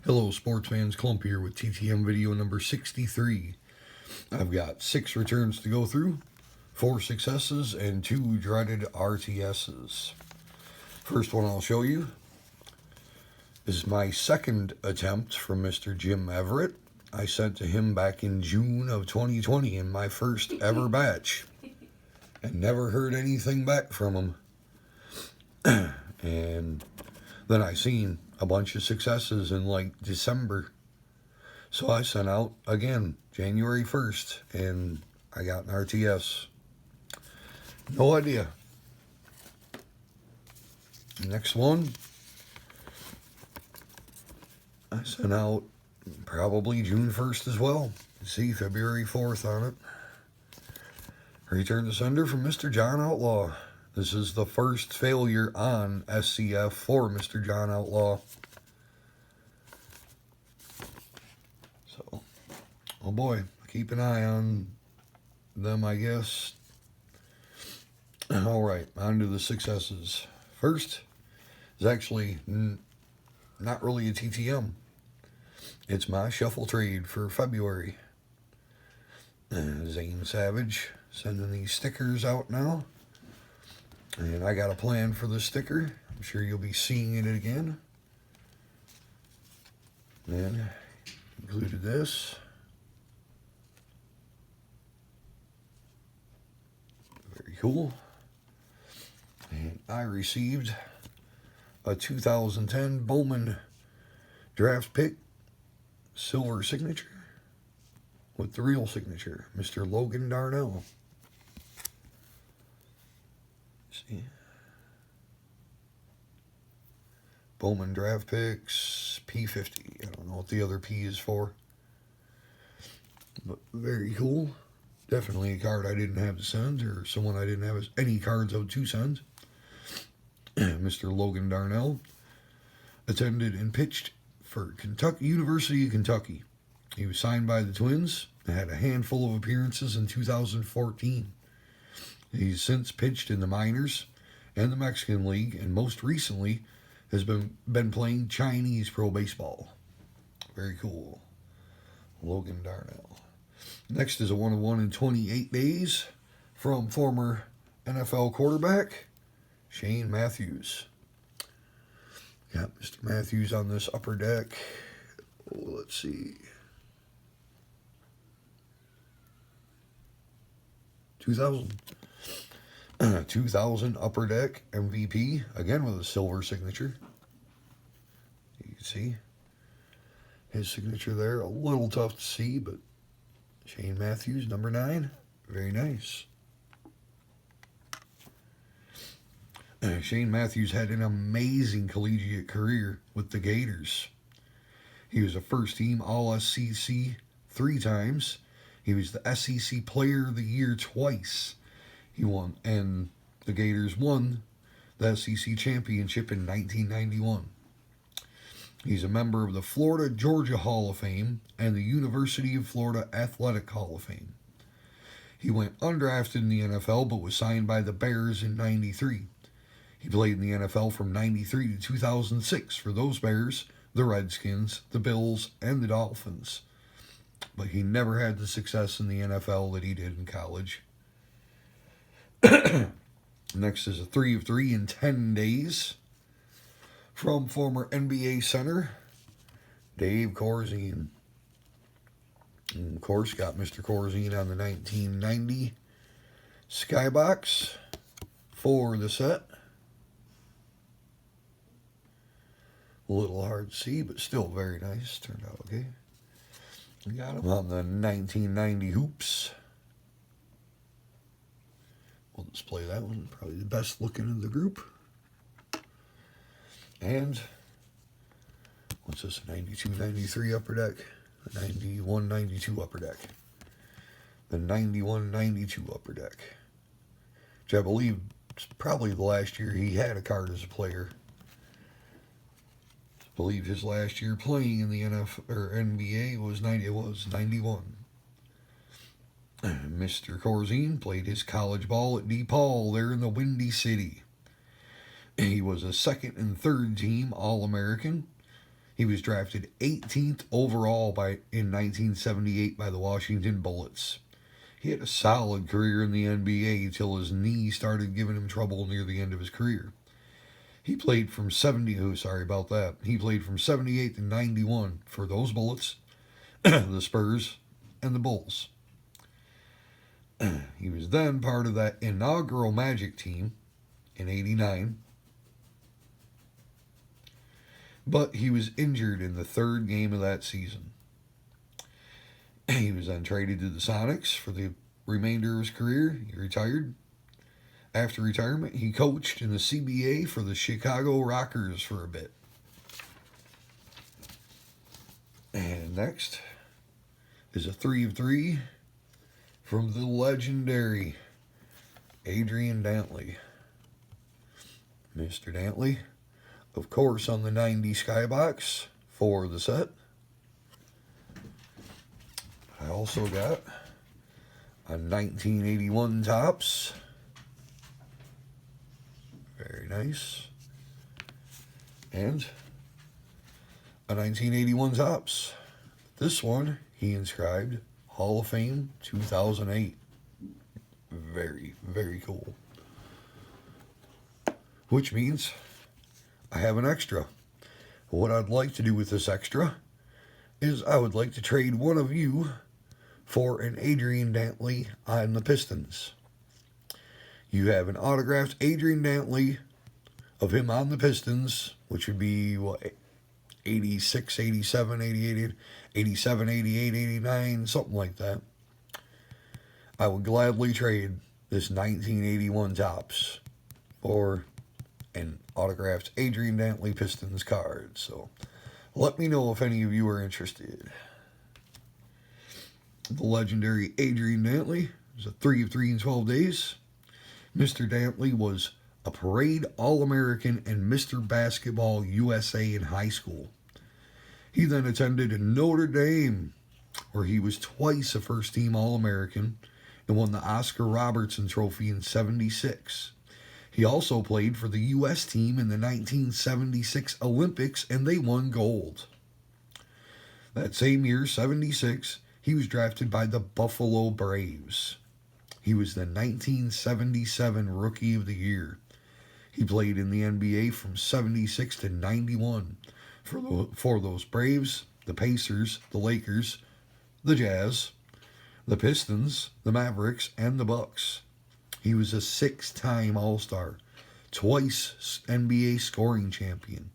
Hello sports fans, Clump here with TTM video number 63. I've got 6 returns to go through, 4 successes, and 2 dreaded RTSs. First one I'll show you is my second attempt from Mr. Jim Everett. I sent to him back in June of 2020 in my first ever batch, and never heard anything back from him. And then I seen a bunch of successes in like December. So I sent out again January 1st and I got an RTS. No idea. Next one, I sent out probably June 1st as well. See February 4th on it. Return to sender from Mr. John Outlaw. This is the first failure on SCF for Mr. John Outlaw. So, oh boy, keep an eye on them, I guess. Alright, on to the successes. First is actually not really a TTM. It's my shuffle trade for February. Zane Savage sending these stickers out now. And I got a plan for the sticker. I'm sure you'll be seeing it again. And included this. Very cool. And I received a 2010 Bowman draft pick silver signature with the real signature, Mr. Logan Darnell. See, Bowman draft picks P50. I don't know what the other P is for, but very cool. Definitely a card I didn't have to send, or someone I didn't have any cards of to send. Mr. Logan Darnell attended and pitched for University of Kentucky. He was signed by the Twins and had a handful of appearances in 2014. He's since pitched in the minors and the Mexican League, and most recently has been playing Chinese pro baseball. Very cool. Logan Darnell. Next is a 1-of-1 in 28 days from former NFL quarterback Shane Matthews. Got Mr. Matthews on this upper deck. Oh, let's see. 2000 upper deck MVP, again with a silver signature. You can see his signature there, a little tough to see, but Shane Matthews, number 9, very nice. Shane Matthews had an amazing collegiate career with the Gators. He was a first-team All-SEC 3 times. He was the SEC Player of the Year twice. He won, and the Gators won the SEC Championship in 1991. He's a member of the Florida Georgia Hall of Fame and the University of Florida Athletic Hall of Fame. He went undrafted in the NFL but was signed by the Bears in 93. He played in the NFL from 93 to 2006 for those Bears, the Redskins, the Bills, and the Dolphins. But he never had the success in the NFL that he did in college. Next is a 3 of 3 in 10 days from former NBA center Dave Corzine. And of course, got Mr. Corzine on the 1990 Skybox for the set. A little hard to see, but still very nice. Turned out okay. We got him on the 1990 Hoops. We'll display that one. Probably the best looking in the group. And what's this? 92-93 upper deck. The 91-92 upper deck. The 91-92 upper deck. Which I believe is probably the last year he had a card as a player. I believe his last year playing in the NFL or NBA was 91. Mr. Corzine played his college ball at DePaul there in the Windy City. He was a second and third team All-American. He was drafted 18th overall in 1978 by the Washington Bullets. He had a solid career in the NBA until his knee started giving him trouble near the end of his career. He played from 78 to 91 for those Bullets, the Spurs, and the Bulls. He was then part of that inaugural Magic team in 89, but he was injured in the third game of that season. He was then traded to the Sonics for the remainder of his career. He retired. After retirement, he coached in the CBA for the Chicago Rockers for a bit. And next is a 3 of 3 from the legendary Adrian Dantley. Mr. Dantley, of course, on the 90 Skybox for the set. I also got a 1981 Topps. Very nice. And a 1981 Topps. This one, he inscribed Hall of Fame 2008. Very, very cool. Which means I have an extra. What I'd like to do with this extra is I would like to trade one of you for an Adrian Dantley on the Pistons. You have an autographed Adrian Dantley of him on the Pistons, which would be, 86, 87, 88, 87, 88, 89, something like that. I would gladly trade this 1981 Topps for an autographed Adrian Dantley Pistons card. So let me know if any of you are interested. The legendary Adrian Dantley was a 3 of 3 in 12 days. Mr. Dantley was a Parade All-American and Mr. Basketball USA in high school. He then attended Notre Dame, where he was twice a first-team All-American and won the Oscar Robertson Trophy in '76. He also played for the U.S. team in the 1976 Olympics, and they won gold. That same year, '76, he was drafted by the Buffalo Braves. He was the 1977 Rookie of the Year. He played in the NBA from '76 to '91 for those Braves, the Pacers, the Lakers, the Jazz, the Pistons, the Mavericks, and the Bucks. He was a 6-time All-Star, twice NBA scoring champion.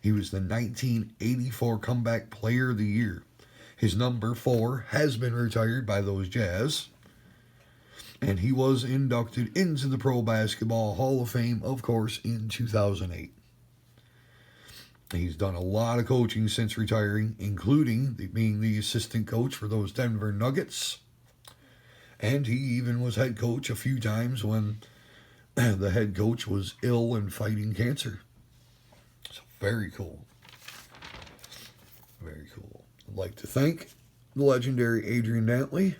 He was the 1984 Comeback Player of the Year. His number 4 has been retired by those Jazz. And he was inducted into the Pro Basketball Hall of Fame, of course, in 2008. He's done a lot of coaching since retiring, including being the assistant coach for those Denver Nuggets. And he even was head coach a few times when the head coach was ill and fighting cancer. So very cool. Very cool. I'd like to thank the legendary Adrian Dantley,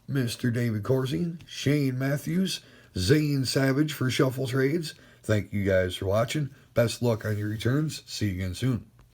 Mr. David Corzine, Shane Matthews, Zane Savage for Shuffle Trades. Thank you guys for watching. Best luck on your returns. See you again soon.